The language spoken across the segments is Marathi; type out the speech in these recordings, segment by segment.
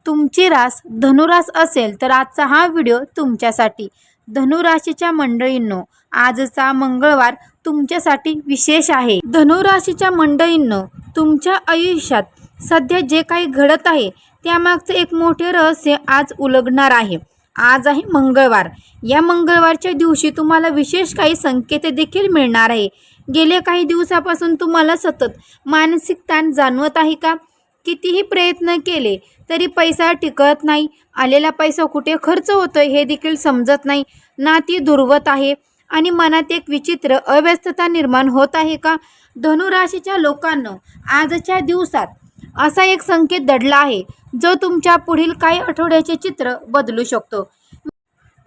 तुमची रास धनुरास असेल तर आजचा हा व्हिडिओ तुमच्यासाठी. धनुराशीच्या मंडळींनो, आजचा मंगळवार तुमच्यासाठी विशेष आहे. धनुराशीच्या मंडळींनो, तुमच्या आयुष्यात सध्या जे काही घडत आहे त्यामागचं एक मोठे रहस्य आज उलगडणार आहे. आज आहे मंगळवार. या मंगळवारच्या दिवशी तुम्हाला विशेष काही संकेत देखील मिळणार आहे. गेल्या काही दिवसापासून तुम्हाला सतत मानसिक ताण जाणवत आहे का? कितीही प्रयत्न केले तरी पैसा टिकत नाही. आलेला पैसा कुठे खर्च होतोय हे देखील समजत नाही. नाती दुर्वत आहे आणि मनात एक विचित्र अव्यस्तता निर्माण होत आहे का? धनुराशीच्या लोकांनो, आजच्या दिवसात असा एक संकेत दडला आहे जो तुमच्या पुढील काही आठवड्याचे चित्र बदलू शकतो.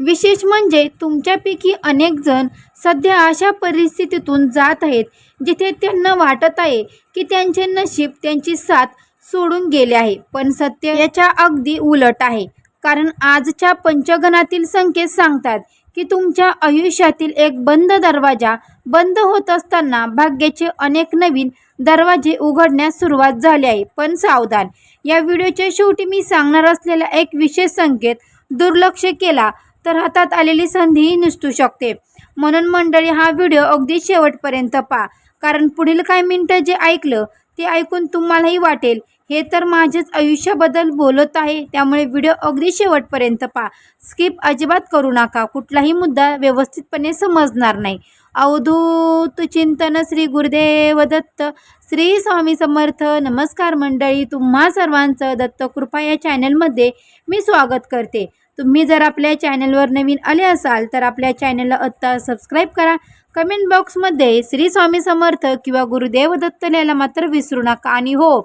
विशेष म्हणजे तुमच्यापैकी अनेक जण सध्या अशा परिस्थितीतून जात आहेत जिथे त्यांना वाटत आहे की त्यांचे नशीब त्यांची साथ सोडून गेले आहे. पण सत्य याच्या अगदी उलट आहे. कारण आजच्या पंचगणातील संकेत सांगतात की तुमच्या आयुष्यातील एक बंद दरवाजा बंद होत असताना भाग्याचे अनेक नवीन दरवाजे उघडण्यास सुरुवात झाली आहे. पण सावधान, या व्हिडिओच्या शेवटी मी सांगणार असलेला एक विशेष संकेत दुर्लक्ष केला तर हातात आलेली संधीही निसटू शकते. म्हणून मंडळी, हा व्हिडिओ अगदी शेवटपर्यंत पहा. कारण पुढील काही मिनिटं जे ऐकलं ते ऐकून तुम्हालाही वाटेल हे तर माझ्याच आयुष्याबद्दल बोलत आहे. त्यामुळे व्हिडिओ अगदी शेवटपर्यंत पहा. स्किप अजिबात करू नका. कुठलाही मुद्दा व्यवस्थितपणे समजणार नाही. अवधूत चिंतन श्री गुरुदेव दत्त. श्री स्वामी समर्थ. नमस्कार मंडळी, तुम्हा सर्वांचं दत्तकृपा या चॅनलमध्ये मी स्वागत करते. तुम्ही जर आपल्या चॅनलवर नवीन आले असाल तर आपल्या चॅनलला आत्ता सबस्क्राईब करा. कमेंट बॉक्समध्ये श्री स्वामी समर्थ किंवा गुरुदेव दत्त लिहायला मात्र विसरू नका. आणि हो,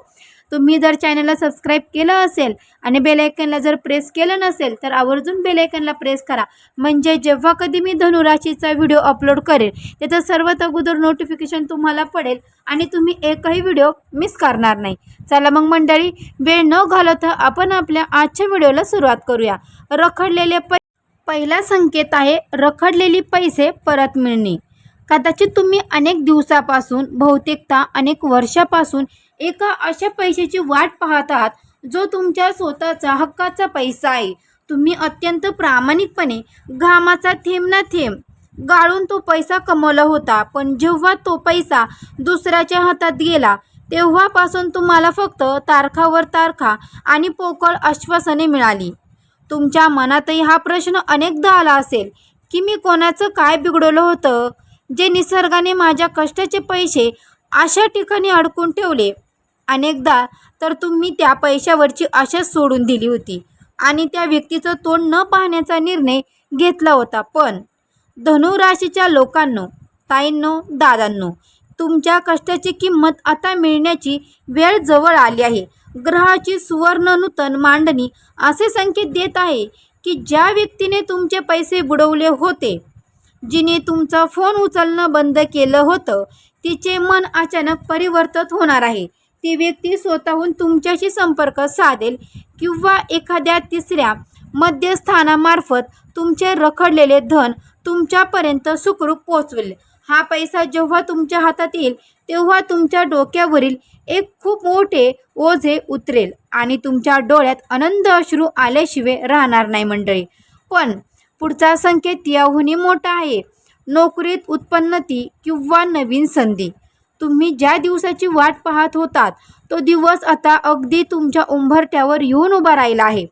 तुम्ही जर चॅनलला सबस्क्राईब केलं असेल आणि बेल आयकनला जर प्रेस केलं नसेल तर आवर्जून बेल आयकनला प्रेस करा. म्हणजे जेव्हा कधी मी धनुराशीचा व्हिडिओ अपलोड करेल त्याचं सर्वात अगोदर नोटिफिकेशन तुम्हाला पडेल आणि तुम्ही एकही व्हिडिओ मिस करणार नाही. चला मग मंडळी, वेळ न घालवता आपण आपल्या आजच्या व्हिडिओला सुरुवात करूया. रखडलेले पहिला संकेत आहे रखडलेली पैसे परत मिळणे. कदाचित तुम्ही अनेक दिवसापासून, बहुतेकदा अनेक वर्षापासून एका अशा पैशाची वाट पाहत आहात जो तुमच्या स्वतःचा हक्काचा पैसा आहे. तुम्ही अत्यंत प्रामाणिकपणे घामाचा थेंब ना थेंब गाळून तो पैसा कमवला होता. पण जेव्हा तो पैसा दुसऱ्याच्या हातात गेला तेव्हापासून तुम्हाला फक्त तारखावर तारखा आणि पोकळ आश्वासने मिळाली. तुमच्या मनातही हा प्रश्न अनेकदा आला असेल की मी कोणाचं काय बिघडवलं होतं जे निसर्गाने माझ्या कष्टाचे पैसे अशा ठिकाणी अडकून ठेवले. अनेकदा तर तुम्ही त्या पैशावरची आशाच सोडून दिली होती आणि त्या व्यक्तीचं तोंड न पाहण्याचा निर्णय घेतला होता. पण धनुराशीच्या लोकांनो, ताईंनो, दादांनो, तुमच्या कष्टाची किंमत आता मिळण्याची वेळ जवळ आली आहे. ग्रहाची सुवर्ण नूतन मांडणी असे संकेत देत आहे की ज्या व्यक्तीने तुमचे पैसे बुडवले होते, जिने तुमचा फोन उचलणं बंद केलं होतं, तिचे मन अचानक परिवर्तित होणार आहे. ती व्यक्ती स्वतःहून तुमच्याशी संपर्क साधेल किंवा एखाद्या तिसऱ्या मध्यस्थानामार्फत तुमचे रखडलेले धन तुमच्यापर्यंत सुखरूप पोहोचवेल. हा पैसा जेव्हा तुमच्या हातात येईल तेव्हा तुमच्या डोक्यावरील एक खूप मोठे ओझे उतरेल आणि तुमच्या डोळ्यात आनंद अश्रू आल्याशिवाय राहणार नाही मंडळी. पण पुढचा संकेत याहूनही मोठा आहे. नोकरीत उत्पन्नती किंवा नवीन संधी. तुम्ही ज्या दिवसाची वाट पाहत होतात तो दिवस आता अगदी तुमच्या उंबरठ्यावर येऊन उभा राहिला आहे.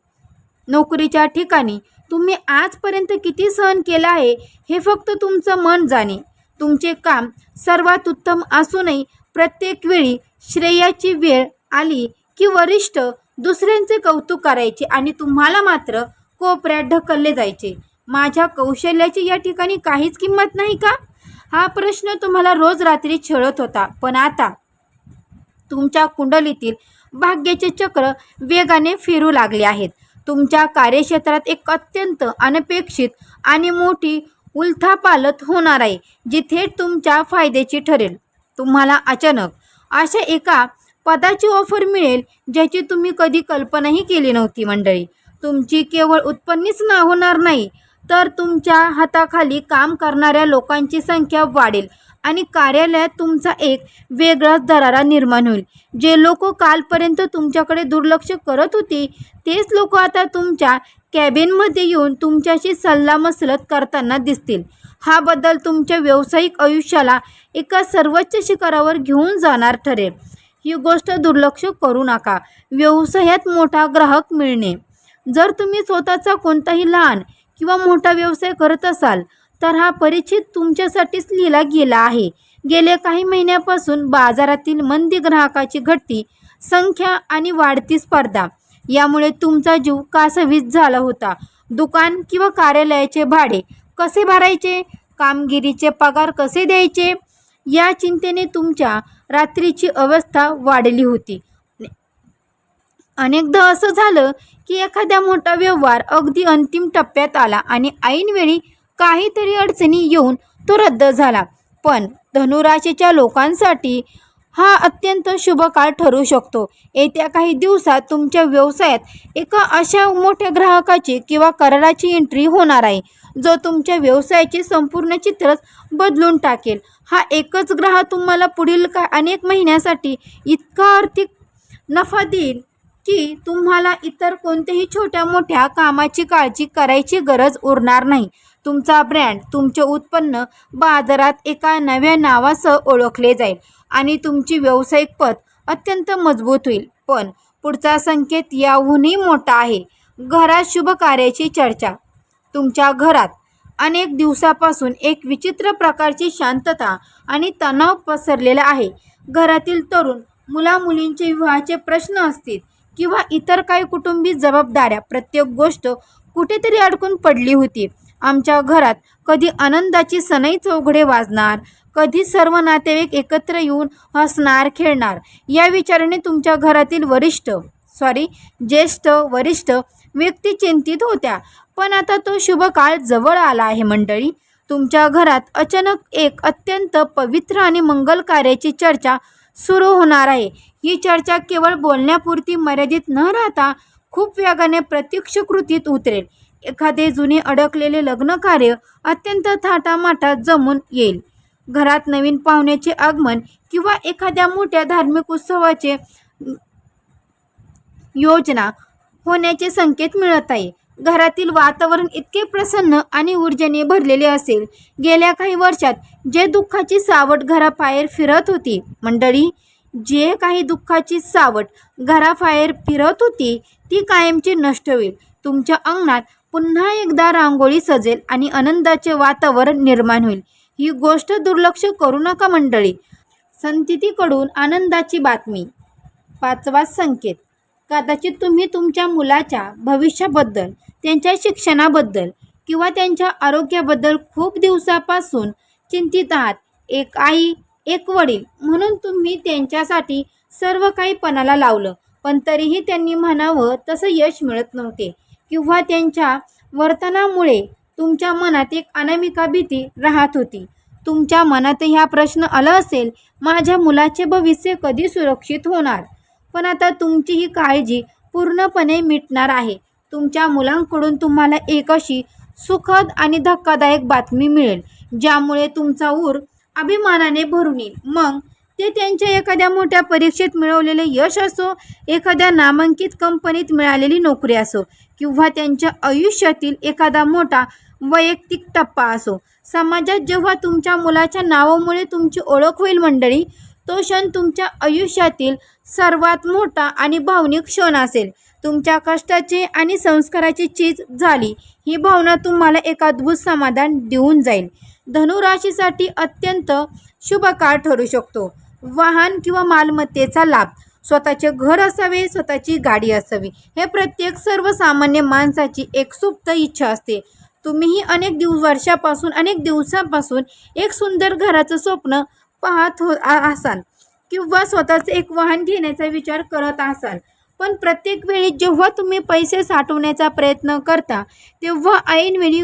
नोकरीच्या ठिकाणी तुम्ही आजपर्यंत किती सहन केलं आहे हे फक्त तुमचं मन जाणे. तुमचे काम सर्वात उत्तम असूनही प्रत्येक वेळी श्रेयाची वेळ आली की वरिष्ठ दुसऱ्यांचे कौतुक करायचे आणि तुम्हाला मात्र कोपऱ्यात ढकलले जायचे. माझ्या कौशल्याची या ठिकाणी काहीच किंमत नाही का? हा प्रश्न तुम्हाला रोज रात्री छळत होता. पण आता तुमच्या कुंडलीतील भाग्याचे चक्र वेगाने फिरू लागले आहेत. तुमच्या कार्यक्षेत्रात एक अत्यंत अनपेक्षित आणि मोठी उलथापालथ होणार आहे जी थेट तुमच्या फायद्याची ठरेल. तुम्हाला अचानक अशा एका पदाची ऑफर मिळेल ज्याची तुम्ही कधी कल्पनाही केली नव्हती मंडळी. तुमची केवळ उत्पन्नच होणार नाही तर तुमच्या हाताखाली काम करणाऱ्या लोकांची संख्या वाढेल आणि कार्यालयात तुमचा एक वेगळाच दरारा निर्माण होईल. जे लोक कालपर्यंत तुमच्याकडे दुर्लक्ष करत होते तेच लोक आता तुमच्या कॅबिनमध्ये येऊन तुमच्याशी सल्लामसलत करताना दिसतील. हा बदल तुमच्या व्यावसायिक आयुष्याला एका सर्वोच्च शिखरावर घेऊन जाणार ठरेल. ही गोष्ट दुर्लक्ष करू नका. व्यवसायात मोठा ग्राहक मिळणे. जर तुम्ही स्वतःचा कोणताही लहान किंवा मोठा व्यवसाय करत असाल तर हा परिचित तुमच्यासाठीच लिहिला गेला आहे. गेल्या काही महिन्यापासून बाजारातील मंदी, ग्राहकाची घटती संख्या आणि वाढती स्पर्धा यामुळे तुमचा जीव कासावीस झाला होता. दुकान किंवा कार्यालयाचे भाडे कसे भरायचे, कामगिरीचे पगार कसे द्यायचे या चिंतेने तुमच्या रात्रीची अवस्था वाढली होती. अनेकदा असं झालं की एखादा मोठा व्यवहार अगदी अंतिम टप्प्यात आला आणि ऐनवेळी काहीतरी अडचणी येऊन तो रद्द झाला. पण धनुराशीच्या लोकांसाठी हा अत्यंत शुभ काळ ठरू शकतो. येत्या काही दिवसात तुमच्या व्यवसायात एका अशा मोठ्या ग्राहकाची किंवा कराराची एंट्री होणार आहे जो तुमच्या व्यवसायाचे संपूर्ण चित्रच बदलून टाकेल. हा एकच ग्राहक तुम्हाला पुढील अनेक महिन्यासाठी इतका आर्थिक नफा देईल की तुम्हाला इतर कोणत्याही छोट्या मोठ्या कामाची काळजी करायची गरज उरणार नाही. तुमचा ब्रँड, तुमचे उत्पन्न बाजारात एका नव्या नावासह ओळखले जाईल आणि तुमची व्यावसायिक पत अत्यंत मजबूत होईल. पण पुढचा संकेत याहूनही मोठा आहे. घरात शुभ कार्याची चर्चा. तुमच्या घरात अनेक दिवसापासून एक विचित्र प्रकारची शांतता आणि तणाव पसरलेला आहे. घरातील तरुण मुलामुलींचे विवाहाचे प्रश्न असतील किंवा इतर काही कुटुंबी जबाबदाऱ्या, प्रत्येक गोष्ट कुठेतरी अडकून पडली होती. आमच्या घरात कधी आनंदाची सनई चौघडे वाजणार, कधी सर्व नातेवाईक एकत्र येऊन हसणार, खेळणार या विचाराने तुमच्या घरातील ज्येष्ठ वरिष्ठ व्यक्ती चिंतित होत्या. पण आता तो शुभ काळ जवळ आला आहे मंडळी. तुमच्या घरात अचानक एक अत्यंत पवित्र आणि मंगल कार्याची चर्चा सुरू होणार आहे. ही चर्चा केवळ बोलण्यापुरती मर्यादित न राहता खूप वेगाने प्रत्यक्ष कृतीत उतरेल. एखादे जुने अडकलेले लग्न कार्य अत्यंत थाटामाटात जमून येईल. घरात नवीन पाहुण्याचे आगमन किंवा एखाद्या मोठ्या धार्मिक उत्सवाचे योजना होण्याचे संकेत मिळत आहे. घरातील वातावरण इतके प्रसन्न आणि ऊर्जेने भरलेले असेल. गेल्या काही वर्षात जे दुःखाची सावट घराबाहेर फिरत होती मंडळी, जे काही दुःखाची सावट घराबाहेर फिरत होती ती कायमची नष्ट होईल. तुमच्या अंगणात पुन्हा एकदा रांगोळी सजेल आणि आनंदाचे वातावरण निर्माण होईल. ही गोष्ट दुर्लक्ष करू नका मंडळी. संततीकडून आनंदाची बातमी. 5वा संकेत. कदाचित तुम्ही तुमच्या मुलाच्या भविष्याबद्दल, त्यांच्या शिक्षणाबद्दल किंवा त्यांच्या आरोग्याबद्दल खूप दिवसापासून चिंतित आहात. एक आई, एक वडील म्हणून तुम्ही त्यांच्यासाठी सर्व काही पणाला लावलं, पण तरीही त्यांनी म्हणावं तसं यश मिळत नव्हते किंवा त्यांच्या वर्तनामुळे तुमच्या मनात एक अनामिका भीती राहत होती. तुमच्या मनातही हा प्रश्न आला असेल, माझ्या मुलाचे भविष्य कधी सुरक्षित होणार? पण आता तुमची ही काळजी पूर्णपणे मिटणार आहे. तुमच्या मुलांकडून तुम्हाला एक अशी सुखद आणि धक्कादायक बातमी मिळेल ज्यामुळे तुमचा ऊर अभिमानाने भरून येईल. मग ते त्यांच्या एखाद्या मोठ्या परीक्षेत मिळवलेले यश असो, एखाद्या नामांकित कंपनीत मिळालेली नोकरी असो किंवा त्यांच्या आयुष्यातील एखादा मोठा वैयक्तिक टप्पा असो. समाजात जेव्हा तुमच्या मुलाच्या नावामुळे तुमची ओळख होईल मंडळी, तो क्षण तुमच्या आयुष्यातील सर्वात मोठा आणि भावनिक क्षण असेल. तुमच्या कष्टाची आणि संस्काराची चीज झाली ही भावना तुम्हाला एक अद्भुत समाधान देऊन जाईल. धनुराशीसाठी अत्यंत शुभ काळ ठरू शकतो. वाहन किंवा मालमत्तेचा लाभ. स्वतःचे घर असावे, स्वतःची गाडी असावी, हे प्रत्येक सर्वसामान्य माणसाची एक सुप्त इच्छा असते. तुम्हीही अनेक दिवसापासून एक सुंदर घराचं स्वप्न पाहत असाल किंवा स्वतःचं एक वाहन घेण्याचा विचार करत असाल. पण प्रत्येक वेळी जेव्हा तुम्ही पैसे साठवण्याचा प्रयत्न करता तेव्हा ऐनवेळी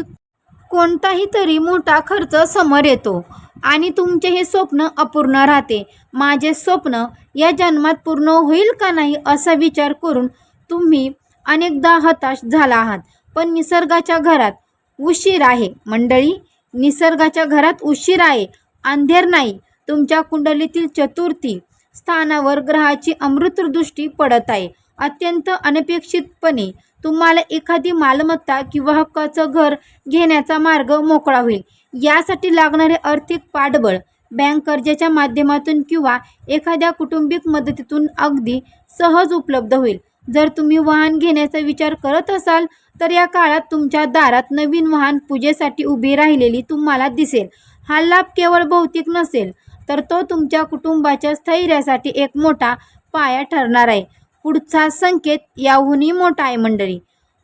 कोणताही तरी मोठा खर्च समोर येतो आणि तुमचे हे स्वप्न अपूर्ण राहते. माझे स्वप्न या जन्मात पूर्ण होईल का नाही असा विचार करून तुम्ही अनेकदा हताश झाला आहात. पण निसर्गाच्या घरात उशीर आहे मंडळी. निसर्गाच्या घरात उशीर आहे. अंधेर नाही. तुमच्या कुंडलीतील चतुर्थी स्थानावर ग्रहाची अमृतदृष्टी पडत आहे. अत्यंत अनपेक्षितपणे तुम्हाला एखादी मालमत्ता किंवा हक्काचं घर घेण्याचा मार्ग मोकळा होईल. यासाठी लागणारे आर्थिक पाठबळ बँक कर्जाच्या माध्यमातून किंवा एखाद्या कौटुंबिक मदतीतून अगदी सहज उपलब्ध होईल. जर तुम्ही वाहन घेण्याचा विचार करत असाल तर या काळात तुमच्या दारात नवीन वाहन पूजेसाठी उभी राहिलेली तुम्हाला दिसेल. हा लाभ केवळ भौतिक नसेल तर तो तुमच्या कुटुंबाच्या स्थैर्यासाठी एक मोठा पाया ठरणार आहे. पुढचा संकेत याहूनही मोठा आहे मंडळी.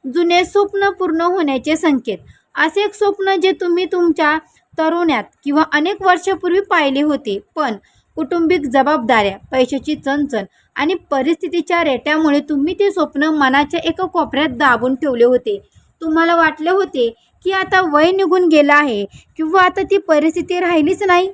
जुने स्वप्न पूर्ण होण्याचे संकेत. असे एक स्वप्न जे तुम्ही तुमच्या तरुण्यात किंवा अनेक वर्षापूर्वी पाहिले होते, पण कौटुंबिक जबाबदाऱ्या, पैशाची चणचण आणि परिस्थितीच्या रेट्यामुळे तुम्ही ते स्वप्न मनाच्या एका कोपऱ्यात दाबून ठेवले होते. तुम्हाला वाटले होते की आता वय निघून गेलं आहे किंवा आता ती परिस्थिती राहिलीच नाही,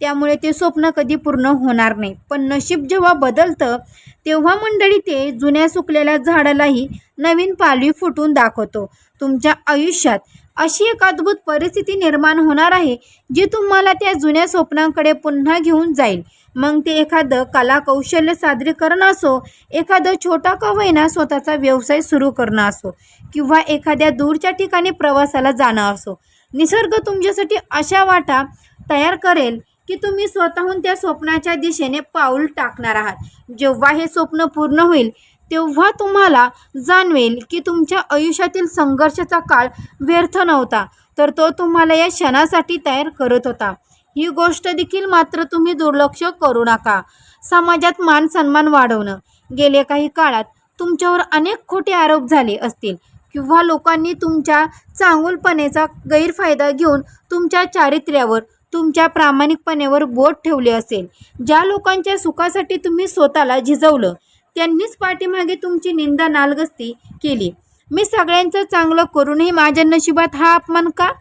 त्यामुळे ते स्वप्न कधी पूर्ण होणार नाही. पण नशीब जेव्हा बदलतं तेव्हा मंडळी ते जुन्या सुकलेल्या झाडालाही नवीन पालवी फुटून दाखवतो. तुमच्या आयुष्यात अशी एक अद्भुत परिस्थिती निर्माण होणार आहे जी तुम्हाला त्या जुन्या स्वप्नांकडे पुन्हा घेऊन जाईल. मग ते एखादं कला कौशल्य सादरीकरण असो, एखादं छोटा का होईना स्वतःचा व्यवसाय सुरू करणं असो, किंवा एखाद्या दूरच्या ठिकाणी प्रवासाला जाणं असो. निसर्ग तुमच्यासाठी अशा वाटा तयार करेल की तुम्ही स्वतःहून त्या स्वप्नाच्या दिशेने पाऊल टाकणार आहात. जेव्हा हे स्वप्न पूर्ण होईल तेव्हा तुम्हाला जाणवेल की तुमच्या आयुष्यातील संघर्षाचा काळ व्यर्थ नव्हता, तर तो तुम्हाला या क्षणासाठी तयार करत होता. ही गोष्ट देखील मात्र तुम्ही दुर्लक्ष करू नका. समाजात मान सन्मान वाढवणं. गेल्या काही काळात तुमच्यावर अनेक खोटे आरोप झाले असतील किंवा लोकांनी तुमच्या चांगुलपणाचा गैरफायदा घेऊन तुमच्या चारित्र्यावर, तुमच्या प्रामाणिकपणावर बोट ठेवले असेल. ज्या लोकांच्या सुखासाठी तुम्ही स्वतःला झिजवलं त्यांनीच पाठीमागे तुमची निंदा नालगस्ती केली. मी सगळ्यांचं चांगलं करूनही माझ्या नशिबात हा अपमान का?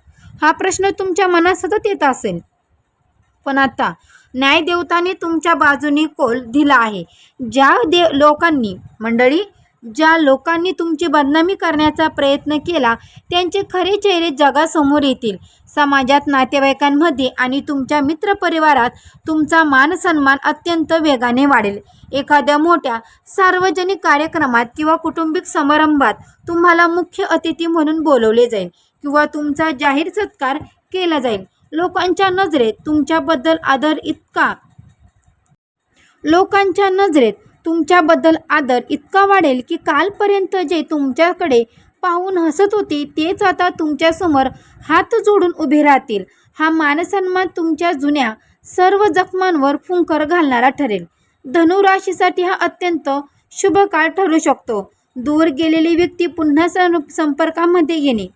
हा प्रश्न तुमच्या मनात सतत येत असेल. पण आता न्यायदेवताने तुमच्या बाजूने कौल दिला आहे. ज्या लोकांनी तुमची बदनामी करण्याचा प्रयत्न केला त्यांचे खरे चेहरे जगासमोर येतील. समाजात, नातेवाईकांमध्ये आणि तुमच्या मित्रपरिवारात तुमचा मान सन्मान अत्यंत वेगाने वाढेल. एखाद्या मोठ्या सार्वजनिक कार्यक्रमात किंवा कौटुंबिक समारंभात तुम्हाला मुख्य अतिथी म्हणून बोलवले जाईल किंवा तुमचा जाहीर सत्कार केला जाईल. लोकांच्या नजरेत तुमच्याबद्दल आदर इतका वाढेल की कालपर्यंत जे तुमच्याकडे पाहून हसत होते तेच आता तुमच्यासमोर हात जोडून उभे राहतील. हा मानसन्मान तुमच्या जुन्या सर्व जखमांवर फुंकर घालणारा ठरेल. धनु राशीसाठी हा अत्यंत शुभ काळ ठरू शकतो. दूर गेलेली व्यक्ती पुन्हा संपर्कामध्ये येणे,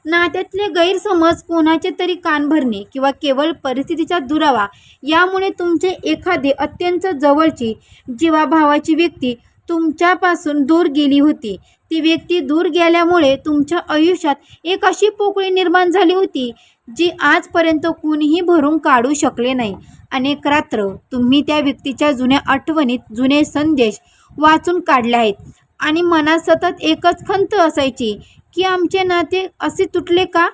नात्यातले गैरसमज, कोणाचे तरी कान भरणे किंवा केवळ परिस्थितीचा दुरावा यामुळे तुमचे एखादी अत्यंत जवळची जीवाभावाची व्यक्ती तुमच्यापासून दूर गेली होती. ती व्यक्ती दूर गेल्यामुळे तुमच्या आयुष्यात एक अशी पोकळी निर्माण झाली होती जी आजपर्यंत कुणीही भरून काढू शकले नाही. अनेक रात्र तुम्ही त्या व्यक्तीच्या जुन्या आठवणीत जुने संदेश वाचून काढले आहेत आणि मनात सतत एकच खंत असायची की आमचे नाते असे तुटले का?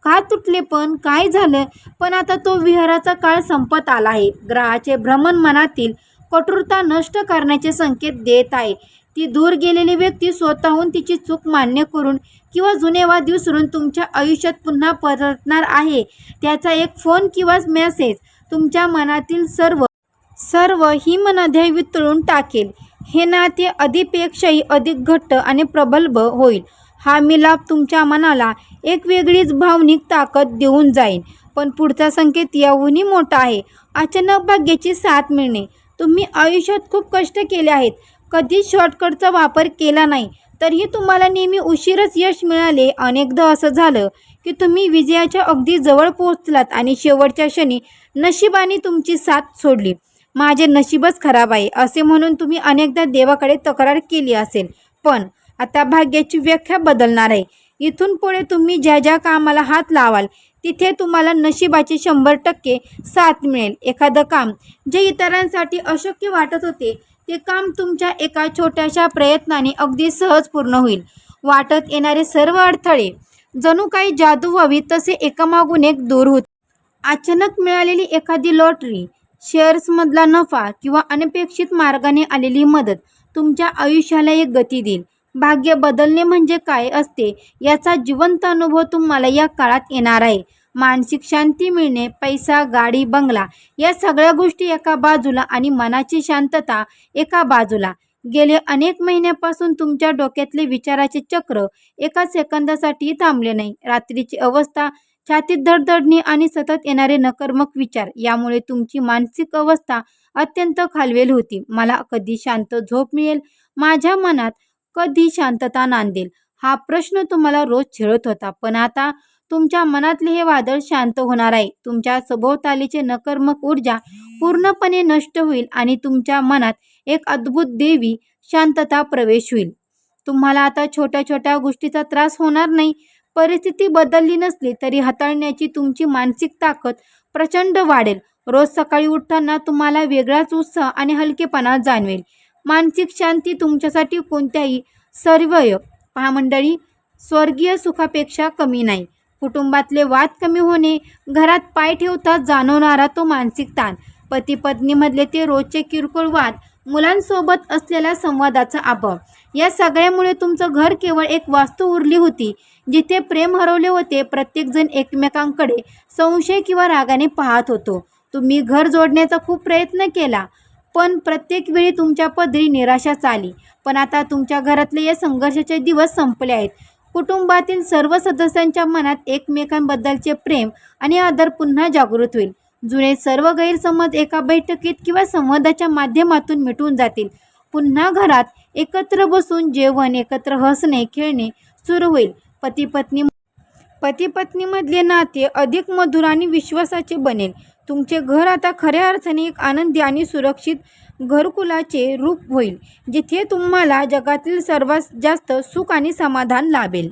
का तुटले? पण काय झालं? पण आता तो विहाराचा काळ संपत आला आहे. ग्रहाचे भ्रमण मनातील कठोरता नष्ट करण्याचे संकेत देत आहे. ती दूर गेलेली व्यक्ती स्वतःहून तिची चूक मान्य करून किंवा जुने वाद विसरून तुमच्या आयुष्यात पुन्हा परतणार आहे. त्याचा एक फोन किंवा मेसेज तुमच्या मनातील सर्व हिमनद्या वितळून टाकेल. हे नाते आधीपेक्षाही अधिक घट्ट आणि प्रबल होईल. हा मिलाप तुमच्या मनाला एक वेगळीच भावनिक ताकद देऊन जाईल. पण पुढचा संकेत याहूनही मोठा आहे. अचानक भाग्याची साथ मिळणे. तुम्ही आयुष्यात खूप कष्ट केले आहेत, कधीच शॉर्टकटचा वापर केला नाही, तरीही तुम्हाला नेहमी उशीरच यश मिळाले. अनेकदा असं झालं की तुम्ही विजयाच्या अगदी जवळ पोहोचलात आणि शेवटच्या क्षणी नशिबाने तुमची साथ सोडली. माझे नशीबच खराब आहे असे म्हणून तुम्ही अनेकदा देवाकडे तक्रार केली असेल. पण आता भाग्याची व्याख्या बदलणार आहे. इथून पुढे तुम्ही ज्या ज्या कामाला हात लावाल तिथे तुम्हाला नशिबाची 100% साथ मिळेल. एखादं काम जे इतरांसाठी अशक्य वाटत होते ते काम तुमच्या एका छोट्याशा प्रयत्नाने अगदी सहज पूर्ण होईल. वाटत येणारे सर्व अडथळे जणू काही जादू व्हावी तसे एकामागून एक दूर होतील. अचानक मिळालेली एखादी लॉटरी, शेअर्समधला नफा किंवा अनपेक्षित मार्गाने आलेली मदत तुमच्या आयुष्याला एक गती देईल. भाग्य बदलणे म्हणजे काय असते याचा जिवंत अनुभव तुम्हाला या काळात येणार आहे. मानसिक शांती मिळणे, पैसा, गाडी, बंगला या सगळ्या गोष्टी एका बाजूला आणि मनाची शांतता एका बाजूला. गेले अनेक महिन्यापासून तुमच्या डोक्यातले विचाराचे चक्र एका सेकंदासाठी थांबले नाही. रात्रीची अवस्था, छातीत धडधडणे आणि सतत येणारे नकारात्मक विचार यामुळे तुमची मानसिक अवस्था अत्यंत खालवेल होती. मला कधी शांत झोप मिळेल, माझ्या मनात कधी शांतता नांदेल, हा प्रश्न तुम्हाला रोज छेडत होता. पण आता तुमच्या मनातले हे वादळ शांत होणार आहे. तुमच्या सभोवतालीचे नकारात्मक ऊर्जा पूर्णपणे नष्ट होईल आणि तुमच्या मनात एक अद्भुत देवी शांतता प्रवेश होईल. तुम्हाला आता छोट्या छोट्या गोष्टीचा त्रास होणार नाही. परिस्थिती बदलली नसली तरी हाताळण्याची तुमची मानसिक ताकद प्रचंड वाढेल. रोज सकाळी उठताना तुम्हाला वेगळाच उत्साह आणि हलकेपणा जाणवेल. मानसिक शांती तुमच्यासाठी कोणत्याही सर्वय पहा मंडळी, स्वर्गीय सुखापेक्षा कमी नाही. कुटुंबातले वाद कमी होणे, घरात पाय ठेवताच जाणवणारा तो मानसिक ताण, पती पत्नीमधले ते रोजचे किरकोळ वाद, मुलांसोबत असलेल्या संवादाचा अभाव, या सगळ्यामुळे तुमचं घर केवळ एक वास्तू उरली होती जिथे प्रेम हरवले होते. प्रत्येकजण एकमेकांकडे संशय किंवा रागाने पाहत होतो. तुम्ही घर जोडण्याचा खूप प्रयत्न केला, पण प्रत्येक वेळी तुमच्या पदरी निराशाच आली. पण आता तुमच्या घरातले या संघर्षाचे दिवस संपले आहेत. कुटुंबातील सर्व सदस्यांच्या मनात एकमेकांबद्दलचे प्रेम आणि आदर पुन्हा जागृत होईल. जुने सर्व गैरसमज एका बैठकीत किंवा संवादाच्या माध्यमातून मिटून जातील. पुन्हा घरात एकत्र बसून जेवण, एकत्र हसणे, खेळणे सुरू होईल. पती पत्नीमधले नाते अधिक मधुर आणि विश्वासाचे बनेल. तुमचे घर आता खऱ्या अर्थाने एक आनंदी आणि सुरक्षित घरकुलाचे रूप होईल, जिथे तुम्हाला जगातील सर्वात जास्त सुख आणि समाधान लाभेल.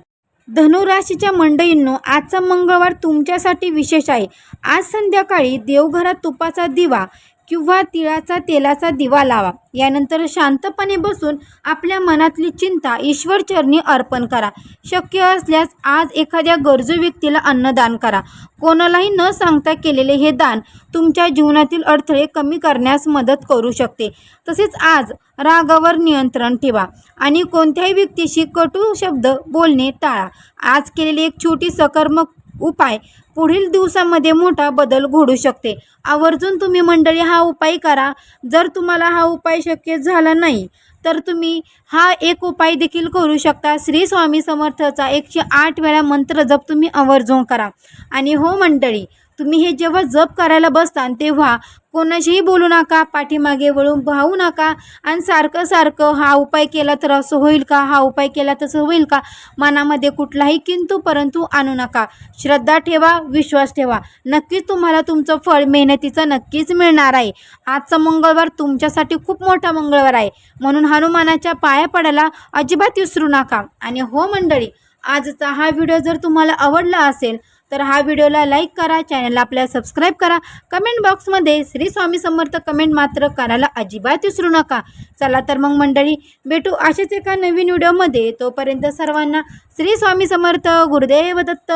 धनुराशीच्या मंडळींनो, आजचा मंगळवार तुमच्यासाठी विशेष आहे. आज संध्याकाळी देवघरात तुपाचा दिवा किंवा तिळाचा तेलाचा दिवा लावा. यानंतर शांतपणे बसून आपल्या मनातली चिंता ईश्वरचरणी अर्पण करा. शक्य असल्यास आज एखाद्या गरजू व्यक्तीला अन्नदान करा. कोणालाही न सांगता केलेले हे दान तुमच्या जीवनातील अडथळे कमी करण्यास मदत करू शकते. तसेच आज रागावर नियंत्रण ठेवा आणि कोणत्याही व्यक्तीशी कटू शब्द बोलणे टाळा. आज केलेली एक छोटी सकारात्मक उपाय पुढील दिवसामध्ये मोठा बदल घडू शकते. आवर्जून तुम्ही मंडळी हा उपाय करा. जर तुम्हाला हा उपाय शक्य झाला नाही तर तुम्ही हा एक उपाय देखील करू शकता. श्री स्वामी समर्थचा 108 वेळा मंत्र जप तुम्ही आवर्जून करा. आणि हो मंडळी, तुम्ही हे जेव्हा जप करायला बसता तेव्हा कोणाशीही बोलू नका, पाठीमागे वळून पाहू नका आणि सारखं हा उपाय केला तर असं होईल का, हा उपाय केला तसं होईल का, मनामध्ये कुठलाही किंतु परंतु आणू नका. श्रद्धा ठेवा, विश्वास ठेवा. नक्कीच तुम्हाला तुमचं फळ मेहनतीचं नक्कीच मिळणार आहे. आजचा मंगळवार तुमच्यासाठी खूप मोठा मंगळवार आहे, म्हणून हनुमानाच्या पाया पडायला अजिबात विसरू नका. आणि हो मंडळी, आजचा हा व्हिडिओ जर तुम्हाला आवडला असेल तर हा व्हिडिओला लाईक करा, चॅनलला आपल्याला सबस्क्राईब करा. कमेंट बॉक्समध्ये श्री स्वामी समर्थ कमेंट मात्र करायला अजिबात विसरू नका. चला तर मग मंडळी, भेटू अशाच एका नवीन व्हिडिओमध्ये. तोपर्यंत सर्वांना श्री स्वामी समर्थ. गुरुदेव दत्त.